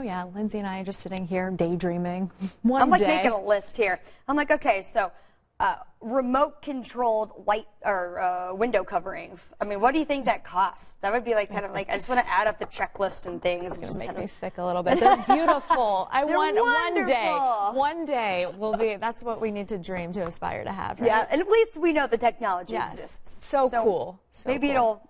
Oh yeah, Lindsay and I are just sitting here daydreaming. One I'm like day. making a list here. I'm like, okay, so remote controlled light or window coverings. I mean, what do you think that costs? That would be like kind of like, I just want to add up the checklist and things. It's And gonna just make kind me of... sick a little bit. They're beautiful. I They're want wonderful. one day will be. That's what we need to dream to aspire to have. Right? Yeah, and at least we know the technology Yes. exists. So cool. So maybe cool. it'll,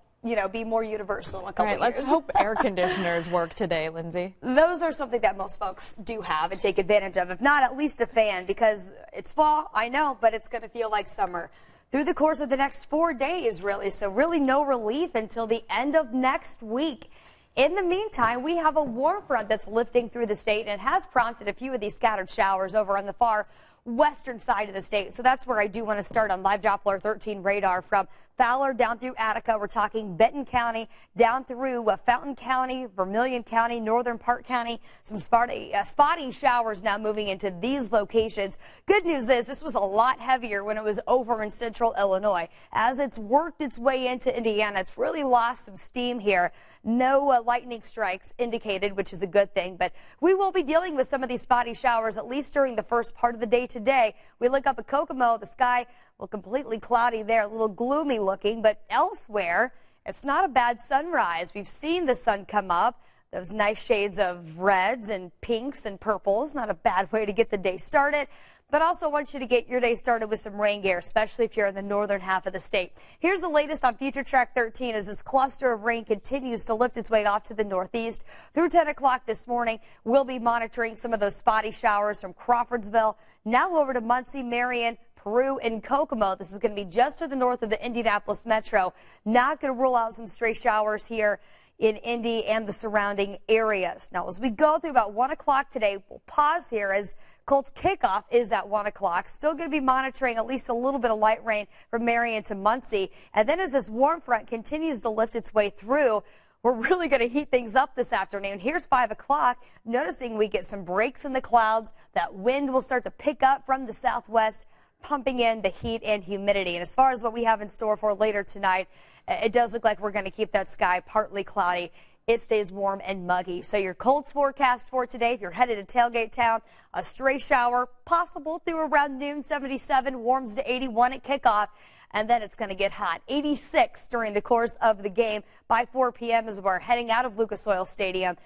be more universal in a couple Right, of let's years. hope air conditioners work today, Lindsay. Those are something that most folks do have and take advantage of. If not, at least a fan, because it's fall, I know, but it's going to feel like summer through the course of the next 4 days, really. So really no relief until the end of next week. In the meantime, we have a warm front that's lifting through the state, and it has prompted a few of these scattered showers over on the far western side of the state. So that's where I do want to start on live Doppler 13 radar from Fowler down through Attica. We're talking Benton County down through Fountain County, Vermilion County, Northern Park County. Some spotty showers now moving into these locations. Good news is this was a lot heavier when it was over in central Illinois. As it's worked its way into Indiana, it's really lost some steam here. No lightning strikes indicated, which is a good thing, but we will be dealing with some of these spotty showers at least during the first part of the day today. We look up at Kokomo, the sky will completely cloudy there, a little gloomy looking, but elsewhere it's not a bad sunrise. We've seen the sun come up, those nice shades of reds and pinks and purples, not a bad way to get the day started. But also want you to get your day started with some rain gear, especially if you're in the northern half of the state. Here's the latest on Future Track 13 as this cluster of rain continues to lift its way off to the northeast. Through 10 o'clock this morning, we'll be monitoring some of those spotty showers from Crawfordsville, now over to Muncie, Marion, Peru, and Kokomo. This is going to be just to the north of the Indianapolis metro. Not going to rule out some stray showers here in Indy and the surrounding areas. Now, as we go through about 1 o'clock today, we'll pause here as Colts kickoff is at 1 o'clock. Still going to be monitoring at least a little bit of light rain from Marion to Muncie. And then as this warm front continues to lift its way through, we're really going to heat things up this afternoon. Here's 5 o'clock. Noticing we get some breaks in the clouds. That wind will start to pick up from the southwest, pumping in the heat and humidity. And as far as what we have in store for later tonight, it does look like we're going to keep that sky partly cloudy. It stays warm and muggy. So your Colts forecast for today, if you're headed to Tailgate Town, a stray shower possible through around noon, 77, warms to 81 at kickoff. And then it's going to get hot, 86 during the course of the game. By 4 p.m. as we're heading out of Lucas Oil Stadium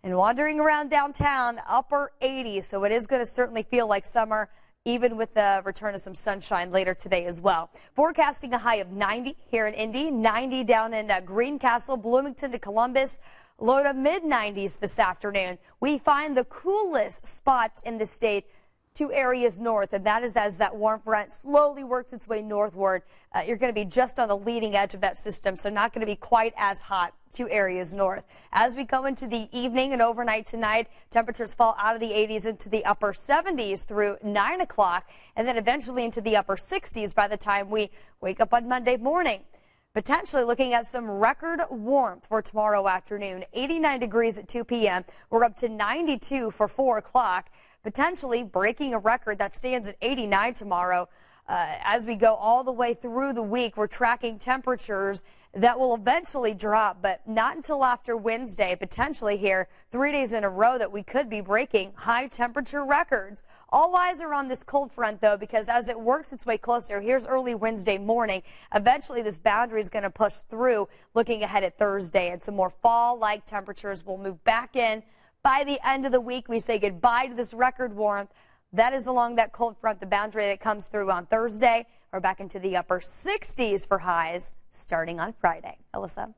and wandering around downtown, upper 80s. So it is going to certainly feel like summer, even with the return of some sunshine later today as well. Forecasting a high of 90 here in Indy, 90 down in Greencastle, Bloomington to Columbus, low to mid-90s this afternoon. We find the coolest spots in the state to areas north, and that is as that warm front slowly works its way northward. You're going to be just on the leading edge of that system, so not going to be quite as hot to areas north. As we go into the evening and overnight tonight, temperatures fall out of the 80s into the upper 70s through 9 o'clock, and then eventually into the upper 60s by the time we wake up on Monday morning. Potentially looking at some record warmth for tomorrow afternoon. 89 degrees at 2 p.m. We're up to 92 for 4 o'clock. Potentially breaking a record that stands at 89 tomorrow. As we go all the way through the week, we're tracking temperatures that will eventually drop, but not until after Wednesday, potentially here 3 days in a row that we could be breaking high temperature records. All eyes are on this cold front, though, because as it works its way closer, here's early Wednesday morning. Eventually, this boundary is going to push through, looking ahead at Thursday, and some more fall-like temperatures will move back in. By the end of the week, we say goodbye to this record warmth. That is along that cold front, the boundary that comes through on Thursday. We're back into the upper 60s for highs starting on Friday. Alyssa.